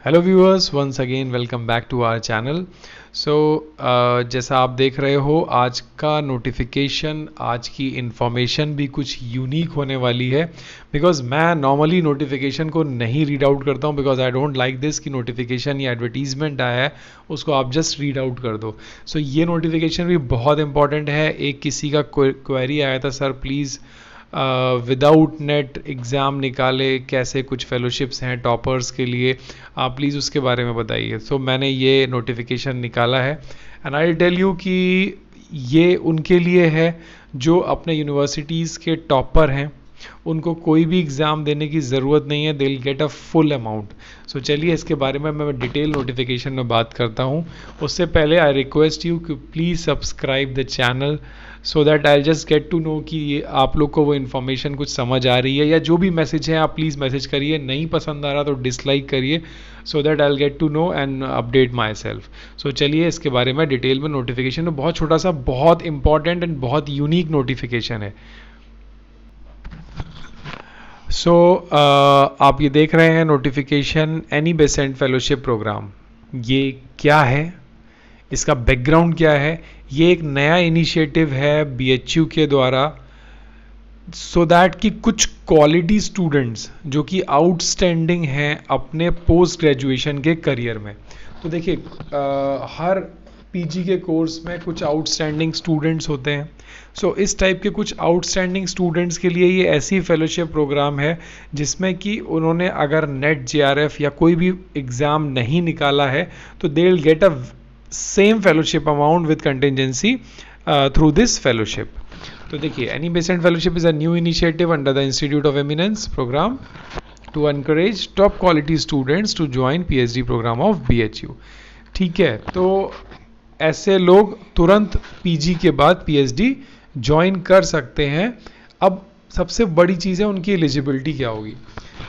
Hello viewers, once again welcome back to our channel. So जैसा आप देख रहे हो, आज का नोटिफिकेशन, आज की इन्फॉर्मेशन भी कुछ यूनिक होने वाली है। बिकॉज मैं नॉर्मली नोटिफिकेशन को नहीं रीड आउट करता हूँ, because I don't like this कि नोटिफिकेशन या एडवर्टीजमेंट आया है उसको आप जस्ट रीड आउट कर दो। सो ये नोटिफिकेशन भी बहुत इंपॉर्टेंट है। एक किसी का क्वेरी आया था, sir please without net exam निकाले कैसे कुछ फेलोशिप्स हैं टॉपर्स के लिए, आप प्लीज़ उसके बारे में बताइए। सो मैंने ये नोटिफिकेशन निकाला है एंड आई टेल यू कि ये उनके लिए है जो अपने यूनिवर्सिटीज़ के टॉपर हैं। उनको कोई भी एग्ज़ाम देने की ज़रूरत नहीं है, they will get a full amount. So चलिए इसके बारे में मैं डिटेल नोटिफिकेशन में बात करता हूँ। उससे पहले आई रिक्वेस्ट यू कि please subscribe the channel so that I just get to know कि ये आप लोग को वो इन्फॉर्मेशन कुछ समझ आ रही है, या जो भी मैसेज है आप प्लीज़ मैसेज करिए। नहीं पसंद आ रहा तो डिसलाइक करिए so that I will get to know and update myself. So चलिए इसके बारे में डिटेल में नोटिफिकेशन में, बहुत छोटा सा, बहुत इंपॉर्टेंट एंड बहुत यूनिक नोटिफिकेशन है। सो आप ये देख रहे हैं notification, Annie Besant fellowship programme. ये क्या है, इसका बैकग्राउंड क्या है? ये एक नया इनिशिएटिव है बीएचयू के द्वारा, सो दैट कि कुछ क्वालिटी स्टूडेंट्स जो कि आउटस्टैंडिंग हैं अपने पोस्ट ग्रेजुएशन के करियर में। तो देखिए, हर पीजी के कोर्स में कुछ आउटस्टैंडिंग स्टूडेंट्स होते हैं। सो इस टाइप के कुछ आउटस्टैंडिंग स्टूडेंट्स के लिए ये ऐसी फेलोशिप प्रोग्राम है जिसमें कि उन्होंने अगर नेट जेआरएफ या कोई भी एग्ज़ाम नहीं निकाला है तो they will get a same fellowship amount with contingency through this fellowship. तो देखिए, Annie Besant fellowship is a new initiative under the institute of eminence programme to encourage top quality students to join PhD programme of BHU. ठीक है, तो ऐसे लोग तुरंत PG के बाद पीएचडी ज्वाइन कर सकते हैं। अब सबसे बड़ी चीज़ है उनकी एलिजिबिलिटी क्या होगी।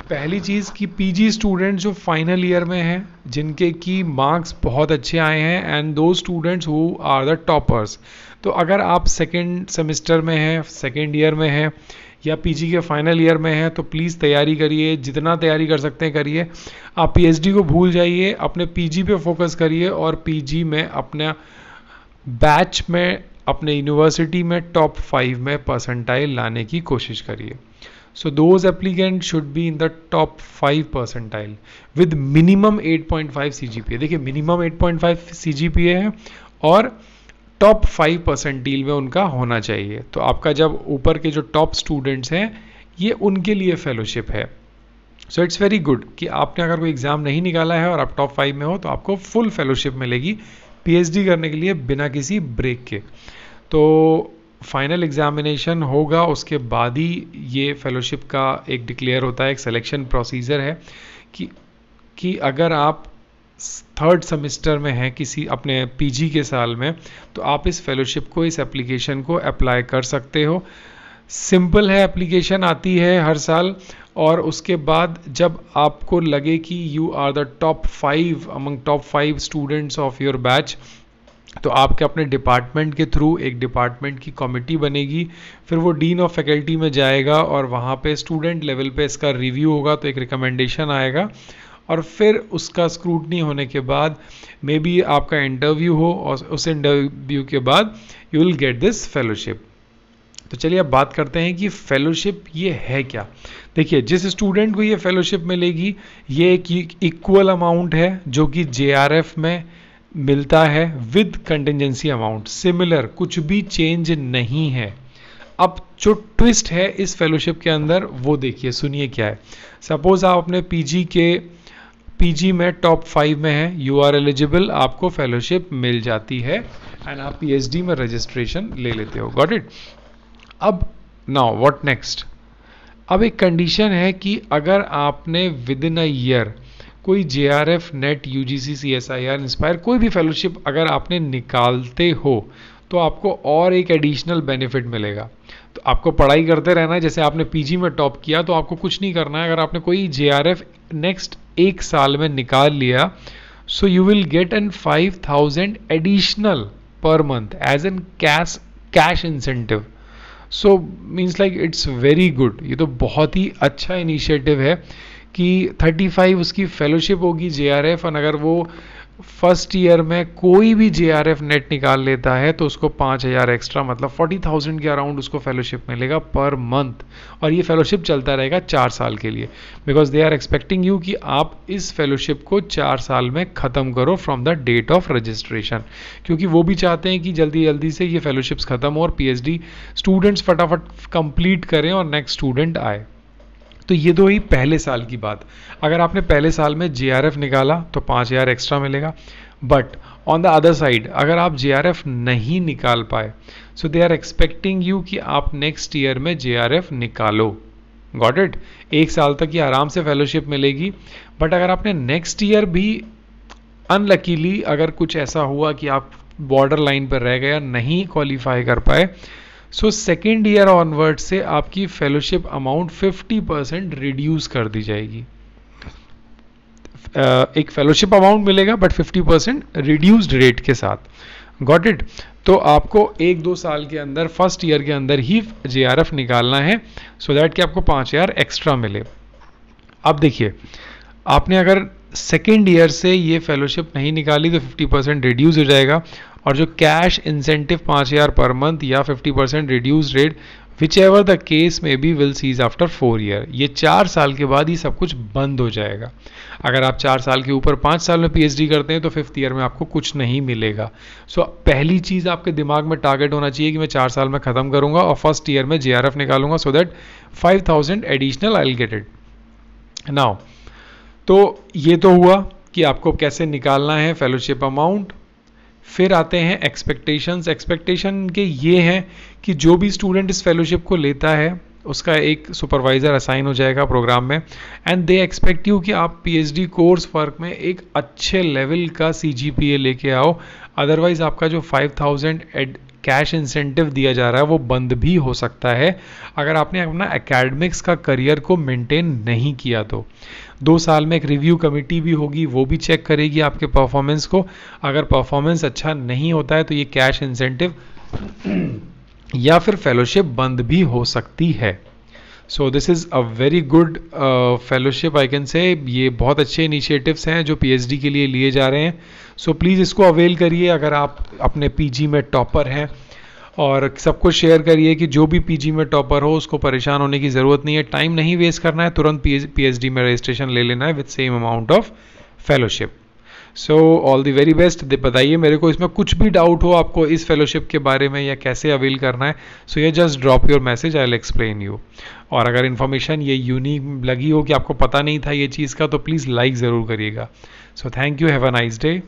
पहली चीज़ कि पीजी स्टूडेंट्स जो फाइनल ईयर में हैं, जिनके की मार्क्स बहुत अच्छे आए हैं, एंड दो students who are the toppers. तो अगर आप सेकेंड सेमेस्टर में हैं, सेकेंड ईयर में हैं, या पीजी के फाइनल ईयर में हैं, तो प्लीज़ तैयारी करिए, जितना तैयारी कर सकते हैं करिए। आप पीएचडी को भूल जाइए, अपने पीजी पे फोकस करिए और पीजी में अपना बैच में, अपने यूनिवर्सिटी में टॉप 5 में परसेंटाइल लाने की कोशिश करिए। So those applicant should be in the top 5 percentile with minimum 8.5 CGPA. देखिए, मिनिमम 8.5 सीजीपीए है और टॉप 5 परसेंटाइल में उनका होना चाहिए। तो आपका जब ऊपर के जो टॉप स्टूडेंट्स हैं, ये उनके लिए फेलोशिप है। सो इट्स वेरी गुड कि आपने अगर कोई एग्ज़ाम नहीं निकाला है और आप टॉप 5 में हो तो आपको फुल फेलोशिप मिलेगी पीएचडी करने के लिए बिना किसी ब्रेक के। तो फाइनल एग्जामिनेशन होगा, उसके बाद ही ये फेलोशिप का एक डिक्लेयर होता है, एक सिलेक्शन प्रोसीजर है कि अगर आप थर्ड सेमेस्टर में हैं किसी अपने पीजी के साल में, तो आप इस फेलोशिप को, इस एप्लीकेशन को अप्लाई कर सकते हो। सिंपल है, एप्लीकेशन आती है हर साल, और उसके बाद जब आपको लगे कि you are the top 5 among top 5 students of your batch, तो आपके अपने डिपार्टमेंट के थ्रू एक डिपार्टमेंट की कमेटी बनेगी, फिर वो डीन ऑफ फैकल्टी में जाएगा और वहाँ पे स्टूडेंट लेवल पे इसका रिव्यू होगा, तो एक रिकमेंडेशन आएगा, और फिर उसका स्क्रूटनी होने के बाद मे बी आपका इंटरव्यू हो, और उस इंटरव्यू के बाद you will get this fellowship. तो चलिए अब बात करते हैं कि फेलोशिप ये है क्या। देखिए, जिस स्टूडेंट को ये फेलोशिप मिलेगी, ये एक इक्वल अमाउंट है जो कि जेआरएफ में मिलता है विद कंटिजेंसी अमाउंट, सिमिलर, कुछ भी चेंज नहीं है। अब जो ट्विस्ट है इस फेलोशिप के अंदर वो देखिए, सुनिए क्या है। सपोज आप अपने पीजी में टॉप 5 में हैं, यू आर एलिजिबल, आपको फेलोशिप मिल जाती है एंड आप पीएचडी में रजिस्ट्रेशन ले लेते हो। Got it. अब नाउ व्हाट नेक्स्ट। अब एक कंडीशन है कि अगर आपने विद इन अ ईयर कोई JRF, net, UGC, CSIR, inspire, कोई भी फेलोशिप अगर आपने निकालते हो तो आपको और एक एडिशनल बेनिफिट मिलेगा। तो आपको पढ़ाई करते रहना है। जैसे आपने पीजी में टॉप किया तो आपको कुछ नहीं करना है। अगर आपने कोई जेआरएफ नेक्स्ट एक साल में निकाल लिया, so you will get an 5000 additional per month as an cash incentive. So means like it's very good. ये तो बहुत ही अच्छा इनिशिएटिव है कि 35 उसकी फेलोशिप होगी JRF, और अगर वो फर्स्ट ईयर में कोई भी JRF नेट निकाल लेता है तो उसको 5,000 एक्स्ट्रा, मतलब 40,000 के अराउंड उसको फेलोशिप मिलेगा पर मंथ। और ये फेलोशिप चलता रहेगा 4 साल के लिए, because they are expecting you कि आप इस फेलोशिप को 4 साल में ख़त्म करो from the date of registration, क्योंकि वो भी चाहते हैं कि जल्दी जल्दी से ये फेलोशिप्स ख़त्म हो और PhD स्टूडेंट्स फटाफट कंप्लीट करें और नेक्स्ट स्टूडेंट आए। तो ये तो ही पहले साल की बात। अगर आपने पहले साल में JRF निकाला तो 5,000 एक्स्ट्रा मिलेगा। But on the other side अगर आप JRF नहीं निकाल पाए, सो दे आर एक्सपेक्टिंग यू कि आप नेक्स्ट ईयर में JRF निकालो। Got it? 1 साल तक ये आराम से फेलोशिप मिलेगी। बट अगर आपने नेक्स्ट ईयर भी अनलकीली अगर कुछ ऐसा हुआ कि आप बॉर्डर लाइन पर रह गए, नहीं क्वालिफाई कर पाए, सो सेकेंड ईयर ऑनवर्ड से आपकी फेलोशिप अमाउंट 50% रिड्यूस कर दी जाएगी। एक फेलोशिप अमाउंट मिलेगा बट 50% रिड्यूस्ड रेट के साथ। Got it? तो आपको 1-2 साल के अंदर, फर्स्ट ईयर के अंदर ही JRF निकालना है सो दैट कि आपको 5,000 एक्स्ट्रा मिले। अब देखिए, आपने अगर सेकेंड ईयर से ये फेलोशिप नहीं निकाली तो 50% रिड्यूस हो जाएगा, और जो कैश इंसेंटिव 5,000 पर मंथ या 50% reduce rate, whichever the case में be, will cease after 4 year. ये 4 साल के बाद ही सब कुछ बंद हो जाएगा। अगर आप 4 साल के ऊपर 5 साल में PhD करते हैं तो 5th ईयर में आपको कुछ नहीं मिलेगा। सो पहली चीज़ आपके दिमाग में टारगेट होना चाहिए कि मैं 4 साल में ख़त्म करूँगा और फर्स्ट ईयर में JRF निकालूंगा, so that 5,000 additional I will get it now. तो ये तो हुआ कि आपको कैसे निकालना है फेलोशिप अमाउंट। फिर आते हैं एक्सपेक्टेशंस। एक्सपेक्टेशन के ये हैं कि जो भी स्टूडेंट इस फेलोशिप को लेता है उसका एक सुपरवाइज़र असाइन हो जाएगा प्रोग्राम में, एंड दे एक्सपेक्ट यू कि आप PhD कोर्स वर्क में एक अच्छे लेवल का CGPA लेके आओ, अदरवाइज आपका जो 5,000 कैश इंसेंटिव दिया जा रहा है वो बंद भी हो सकता है अगर आपने अपना एकेडमिक्स का करियर को मेंटेन नहीं किया तो। 2 साल में एक रिव्यू कमेटी भी होगी, वो भी चेक करेगी आपके परफॉर्मेंस को। अगर परफॉर्मेंस अच्छा नहीं होता है तो ये कैश इंसेंटिव या फिर फेलोशिप बंद भी हो सकती है। So this is a very good fellowship I can say. ये बहुत अच्छे इनिशिएटिव्स हैं जो PhD के लिए लिए जा रहे हैं। सो प्लीज़ इसको अवेल करिए अगर आप अपने PG में टॉपर हैं, और सबको शेयर करिए कि जो भी PG में टॉपर हो उसको परेशान होने की ज़रूरत नहीं है, टाइम नहीं वेस्ट करना है, तुरंत PhD में रजिस्ट्रेशन ले लेना है with same amount of fellowship. So all the very best. बताइए मेरे को इसमें कुछ भी डाउट हो आपको इस फेलोशिप के बारे में या कैसे अवेल करना है, सो ये just drop your message, I will explain you. और अगर इन्फॉर्मेशन ये यूनिक लगी हो कि आपको पता नहीं था ये चीज़ का, तो प्लीज़ लाइक ज़रूर करिएगा। So thank you, have a nice day.